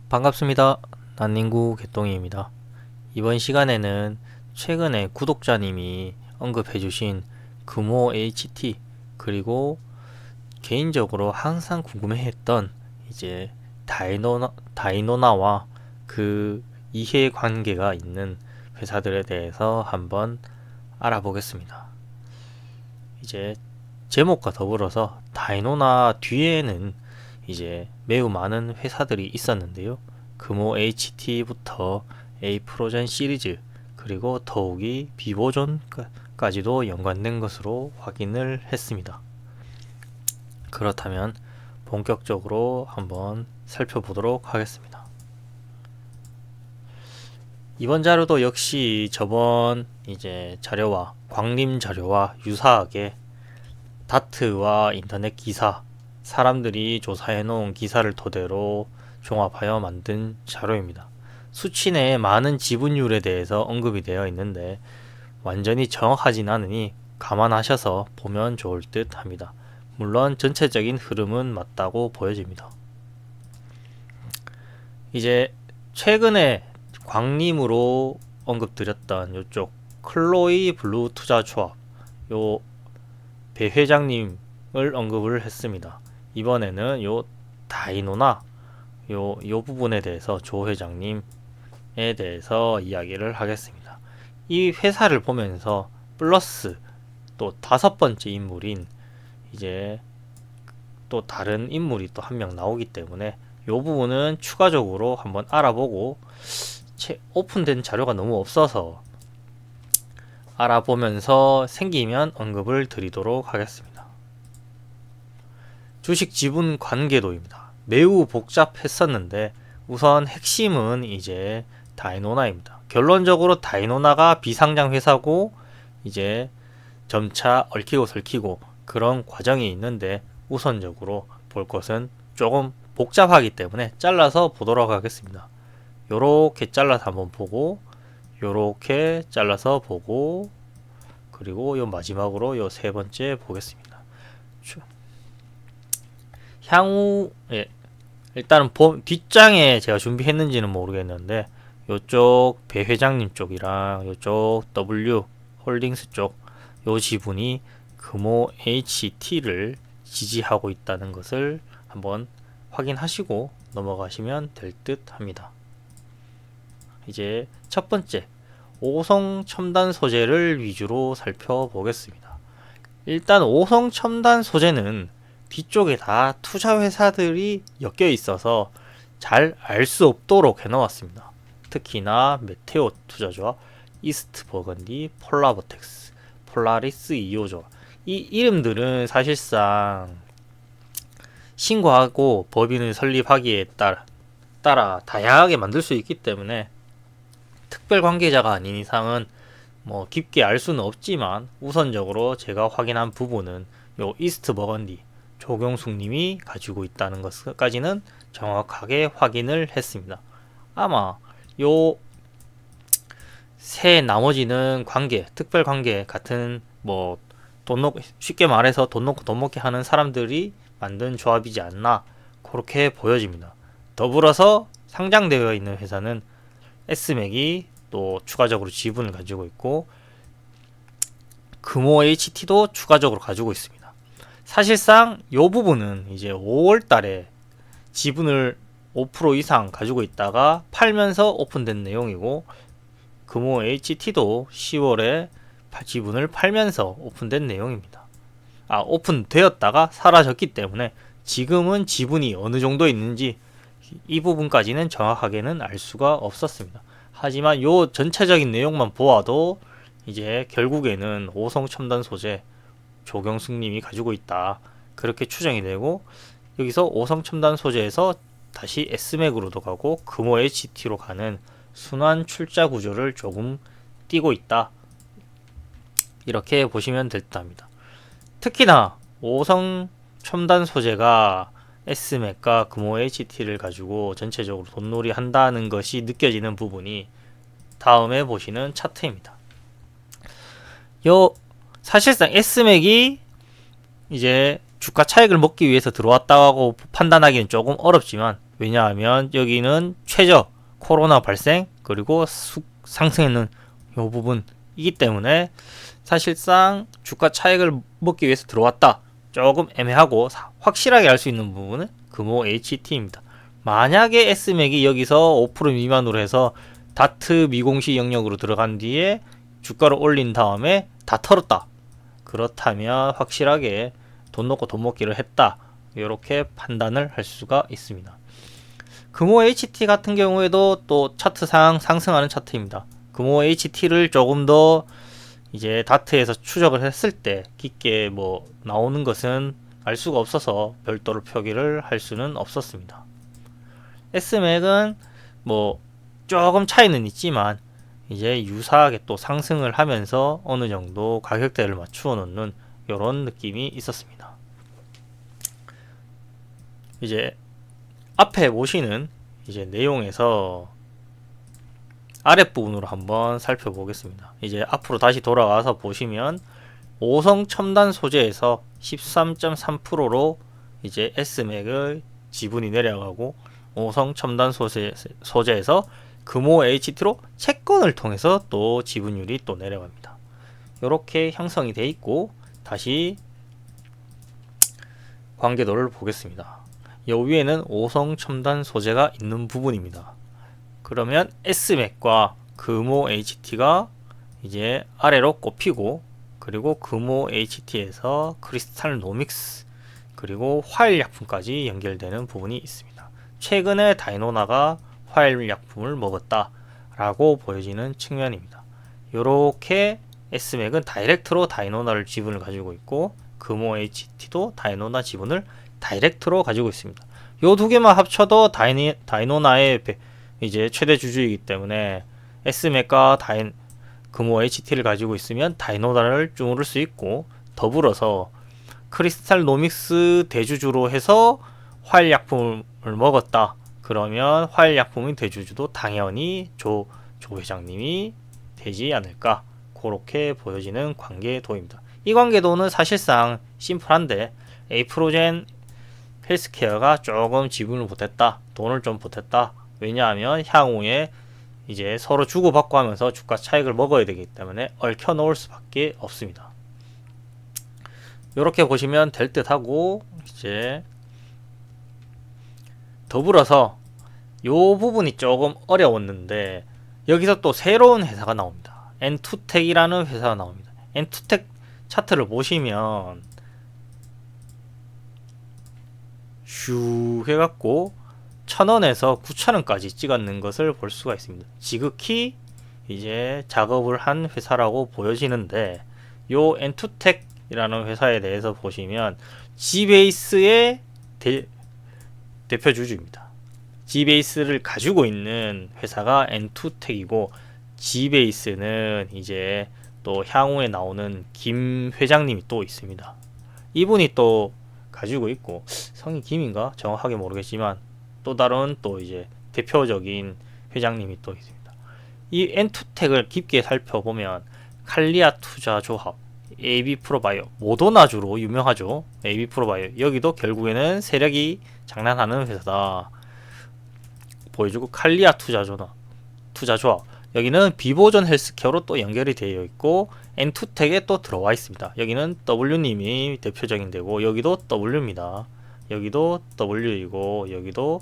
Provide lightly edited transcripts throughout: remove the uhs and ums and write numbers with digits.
반갑습니다. 난닝구 개똥이입니다. 이번 시간에는 최근에 구독자님이 언급해주신 금호 HT 그리고 개인적으로 항상 궁금해했던 이제 다이노나와 그 이해관계가 있는 회사들에 대해서 한번 알아보겠습니다. 이제 제목과 더불어서 다이노나 뒤에는 이제 매우 많은 회사들이 있었는데요. 금호 HT부터 A 프로전 시리즈 그리고 더욱이 비보존까지도 연관된 것으로 확인을 했습니다. 그렇다면 본격적으로 한번 살펴보도록 하겠습니다. 이번 자료도 역시 저번 이제 자료와 광림 자료와 유사하게 다트와 인터넷 기사, 사람들이 조사해 놓은 기사를 토대로 종합하여 만든 자료입니다. 수치 내에 많은 지분율에 대해서 언급이 되어 있는데 완전히 정확하진 않으니 감안하셔서 보면 좋을 듯 합니다. 물론 전체적인 흐름은 맞다고 보여집니다. 이제 최근에 광림으로 언급드렸던 이쪽 클로이 블루 투자 조합 요 배 회장님을 언급을 했습니다. 이번에는 요 다이노나 요 부분에 대해서 조 회장님에 대해서 이야기를 하겠습니다. 이 회사를 보면서 플러스 또 5번째 인물인 이제 또 다른 인물이 또 한 명 나오기 때문에 요 부분은 추가적으로 한번 알아보고 오픈된 자료가 너무 없어서 알아보면서 생기면 언급을 드리도록 하겠습니다. 주식 지분 관계도입니다. 매우 복잡했었는데 우선 핵심은 이제 다이노나입니다. 결론적으로 다이노나가 비상장 회사고 이제 점차 얽히고 설키고 그런 과정이 있는데 우선적으로 볼 것은 조금 복잡하기 때문에 잘라서 보도록 하겠습니다. 요렇게 잘라서 한번 보고 요렇게 잘라서 보고 그리고 요 마지막으로 요 세 번째 보겠습니다. 향후에 일단은 뒷장에 제가 준비했는지는 모르겠는데 요쪽 배 회장님 쪽이랑 요쪽 W 홀딩스 쪽 요 지분이 금호 HT를 지지하고 있다는 것을 한번 확인하시고 넘어가시면 될 듯 합니다. 이제 첫 번째 오성 첨단 소재를 위주로 살펴보겠습니다. 일단 오성 첨단 소재는 뒤쪽에 다 투자 회사들이 엮여 있어서 잘 알 수 없도록 해놓았습니다. 특히나 메테오 투자조합, 이스트 버건디, 폴라버텍스, 폴라리스 2호조합 이 이름들은 사실상 신고하고 법인을 설립하기에 따라 다양하게 만들 수 있기 때문에 특별 관계자가 아닌 이상은 뭐 깊게 알 수는 없지만 우선적으로 제가 확인한 부분은 요 이스트 버건디 조경숙님이 가지고 있다는 것까지는 정확하게 확인을 했습니다. 아마 요 세 나머지는 관계, 특별 관계 같은 뭐 쉽게 말해서 돈 놓고 돈 먹게 하는 사람들이 만든 조합이지 않나 그렇게 보여집니다. 더불어서 상장되어 있는 회사는 S맥이 또 추가적으로 지분을 가지고 있고 금호 HT도 추가적으로 가지고 있습니다. 사실상 이 부분은 이제 5월 달에 지분을 5% 이상 가지고 있다가 팔면서 오픈된 내용이고 금호 HT도 10월에 지분을 팔면서 오픈된 내용입니다. 오픈되었다가 사라졌기 때문에 지금은 지분이 어느 정도 있는지 이 부분까지는 정확하게는 알 수가 없었습니다. 하지만 요 전체적인 내용만 보아도 이제 결국에는 오성 첨단 소재 조경숙님이 가지고 있다 그렇게 추정이 되고 여기서 오성 첨단 소재에서 다시 S맥으로도 가고 금호 HT로 가는 순환 출자 구조를 조금 띠고 있다 이렇게 보시면 될 듯 합니다. 특히나 오성 첨단 소재가 S맥과 금호 HT를 가지고 전체적으로 돈놀이 한다는 것이 느껴지는 부분이 다음에 보시는 차트입니다. 사실상 S맥이 이제 주가 차익을 먹기 위해서 들어왔다고 판단하기는 조금 어렵지만 왜냐하면 여기는 최저 코로나 발생 그리고 상승했는 이 부분이기 때문에 사실상 주가 차익을 먹기 위해서 들어왔다. 조금 애매하고 확실하게 알 수 있는 부분은 금호 HT입니다. 만약에 S맥이 여기서 5% 미만으로 해서 다트 미공시 영역으로 들어간 뒤에 주가를 올린 다음에 다 털었다. 그렇다면 확실하게 돈 넣고 돈 먹기를 했다. 이렇게 판단을 할 수가 있습니다. 금호 HT 같은 경우에도 또 차트상 상승하는 차트입니다. 금호 HT를 조금 더 이제 다트에서 추적을 했을 때 깊게 뭐 나오는 것은 알 수가 없어서 별도로 표기를 할 수는 없었습니다. S맥은 뭐 조금 차이는 있지만 이제 유사하게 또 상승을 하면서 어느 정도 가격대를 맞추어 놓는 이런 느낌이 있었습니다. 이제 앞에 보시는 이제 내용에서 아랫부분으로 한번 살펴보겠습니다. 이제 앞으로 다시 돌아와서 보시면 오성 첨단 소재에서 13.3%로 이제 S맥의 지분이 내려가고 오성 첨단 소재에서 금호 HT로 채권을 통해서 또 지분율이 또 내려갑니다. 이렇게 형성이 돼 있고 다시 관계도를 보겠습니다. 이 위에는 오성 첨단 소재가 있는 부분입니다. 그러면 S맥과 금호 HT가 이제 아래로 꼽히고 그리고 금호 HT에서 크리스탈 노믹스 그리고 화일약품까지 연결되는 부분이 있습니다. 최근에 다이노나가 화일약품을 먹었다 라고 보여지는 측면입니다. 이렇게 S맥은 다이렉트로 다이노나를 지분을 가지고 있고 금호 HT도 다이노나 지분을 다이렉트로 가지고 있습니다. 이 두 개만 합쳐도 다이노나의 이제 최대 주주이기 때문에 S맥과 금호 HT를 가지고 있으면 다이노나를 주무를 수 있고 더불어서 크리스탈 노믹스 대주주로 해서 화일약품을 먹었다. 그러면 화일약품의 대주주도 당연히 조 회장님이 되지 않을까 그렇게 보여지는 관계도입니다. 이 관계도는 사실상 심플한데 에이프로젠 헬스케어가 조금 지분을 보탰다. 돈을 좀 보탰다. 왜냐하면 향후에 이제 서로 주고받고 하면서 주가 차익을 먹어야 되기 때문에 얽혀 놓을 수밖에 없습니다. 이렇게 보시면 될 듯 하고 이제 더불어서 이 부분이 조금 어려웠는데 여기서 또 새로운 회사가 나옵니다. 엔투텍이라는 회사가 나옵니다. 엔투텍 차트를 보시면 슈 해갖고 1000원에서 9000원까지 찍었는 것을 볼 수가 있습니다. 지극히 이제 작업을 한 회사라고 보여지는데 요 엔투텍이라는 회사에 대해서 보시면 지베이스의 대표 주주입니다. 지베이스를 가지고 있는 회사가 엔투텍이고 지베이스는 이제 또 향후에 나오는 김 회장님이 또 있습니다. 이분이 또 가지고 있고 성이 김인가 정확하게 모르겠지만 또 다른 또 이제 대표적인 회장님이 또 있습니다. 이 엔투텍을 깊게 살펴보면 칼리아 투자 조합, AB프로바이오, 모더나주로 유명하죠. AB프로바이오 여기도 결국에는 세력이 장난하는 회사다 보여주고 칼리아 투자 조합 여기는 비보존 헬스케어로 또 연결이 되어 있고 엔투텍에 또 들어와 있습니다. 여기는 W님이 대표적인 데고 여기도 W입니다. 여기도 W이고 여기도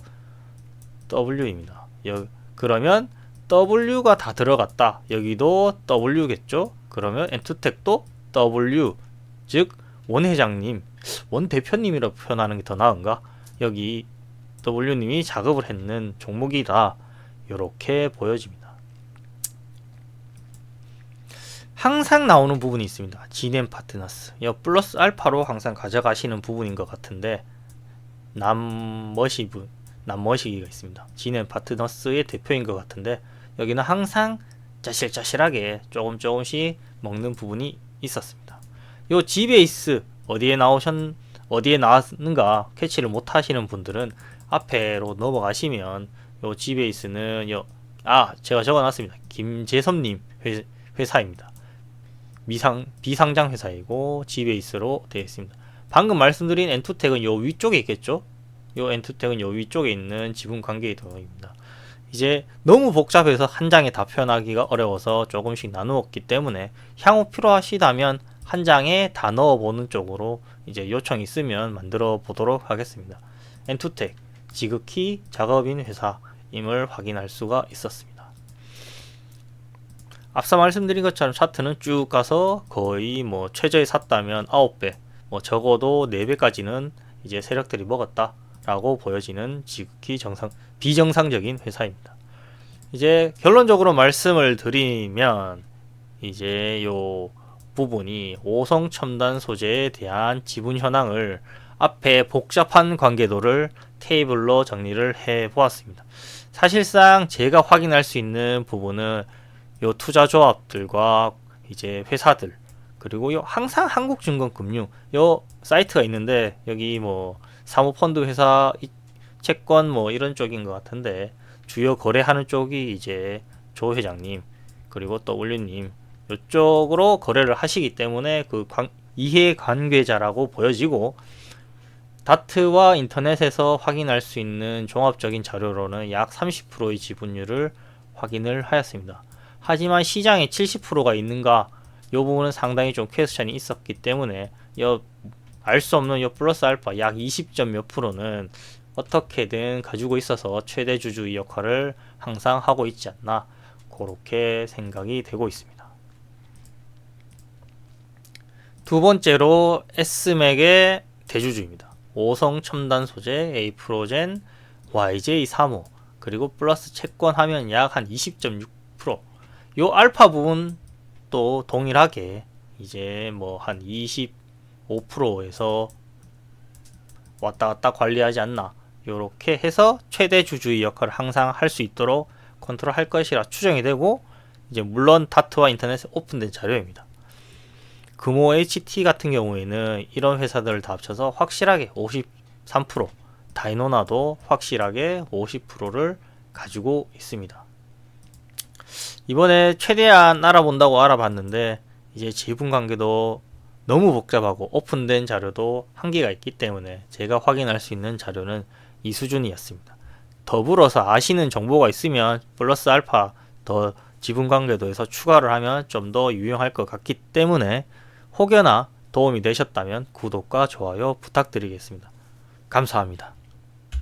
W입니다. 그러면 W가 다 들어갔다. 여기도 W겠죠? 그러면 엔투텍도 W, 즉 원 회장님, 원 대표님이라고 표현하는 게 더 나은가? 여기 W님이 작업을 했는 종목이다. 이렇게 보여집니다. 항상 나오는 부분이 있습니다. 지넨 파트너스. 이 플러스 알파로 항상 가져가시는 부분인 것 같은데 남머시기가 있습니다. 지넨 파트너스의 대표인 것 같은데 여기는 항상 짜실짜실하게 조금씩 먹는 부분이 있었습니다. 요 지베이스 어디에 나왔는가 캐치를 못 하시는 분들은 앞에로 넘어가시면 요 지베이스는 제가 적어놨습니다. 김재섭님 회사입니다. 비상장 회사이고 지베이스로 되어 있습니다. 방금 말씀드린 엔투텍은 요 위쪽에 있겠죠? 요 엔투텍은 요 위쪽에 있는 지분 관계도입니다. 이제 너무 복잡해서 한 장에 다 표현하기가 어려워서 조금씩 나누었기 때문에 향후 필요하시다면 한 장에 다 넣어보는 쪽으로 이제 요청이 있으면 만들어 보도록 하겠습니다. 엔투텍 지극히 작업인 회사임을 확인할 수가 있었습니다. 앞서 말씀드린 것처럼 차트는 쭉 가서 거의 뭐 최저에 샀다면 9배, 뭐 적어도 4배까지는 이제 세력들이 먹었다 라고 보여지는 지극히 비정상적인 회사입니다. 이제 결론적으로 말씀을 드리면 이제 요 부분이 5성 첨단 소재에 대한 지분 현황을 앞에 복잡한 관계도를 테이블로 정리를 해 보았습니다. 사실상 제가 확인할 수 있는 부분은 요 투자 조합들과 이제 회사들, 그리고 요 항상 한국증권금융 요 사이트가 있는데 여기 뭐 사모펀드 회사 채권 뭐 이런 쪽인 것 같은데 주요 거래하는 쪽이 이제 조 회장님 그리고 또 올리님 이쪽으로 거래를 하시기 때문에 그 이해 관계자라고 보여지고, 다트와 인터넷에서 확인할 수 있는 종합적인 자료로는 약 30%의 지분율을 확인을 하였습니다. 하지만 시장에 70%가 있는가, 이 부분은 상당히 좀 퀘스천이 있었기 때문에 알 수 없는 요 플러스 알파 약 20점 몇 프로는 어떻게든 가지고 있어서 최대 주주의 역할을 항상 하고 있지 않나, 그렇게 생각이 되고 있습니다. 두 번째로 S맥의 대주주입니다. 5성 첨단 소재, A프로젠, YJ3호, 그리고 플러스 채권 하면 약 한 20.6%. 요 알파 부분도 동일하게 이제 뭐 한 25%에서 왔다 갔다 관리하지 않나, 요렇게 해서 최대 주주의 역할을 항상 할 수 있도록 컨트롤 할 것이라 추정이 되고, 이제 물론 다트와 인터넷에 오픈된 자료입니다. 금호 HT 같은 경우에는 이런 회사들을 다 합쳐서 확실하게 53%, 다이노나도 확실하게 50%를 가지고 있습니다. 이번에 최대한 알아본다고 알아봤는데 이제 지분 관계도 너무 복잡하고 오픈된 자료도 한계가 있기 때문에 제가 확인할 수 있는 자료는 이 수준이었습니다. 더불어서 아시는 정보가 있으면 플러스 알파 더 지분 관계도에서 추가를 하면 좀 더 유용할 것 같기 때문에 혹여나 도움이 되셨다면 구독과 좋아요 부탁드리겠습니다. 감사합니다.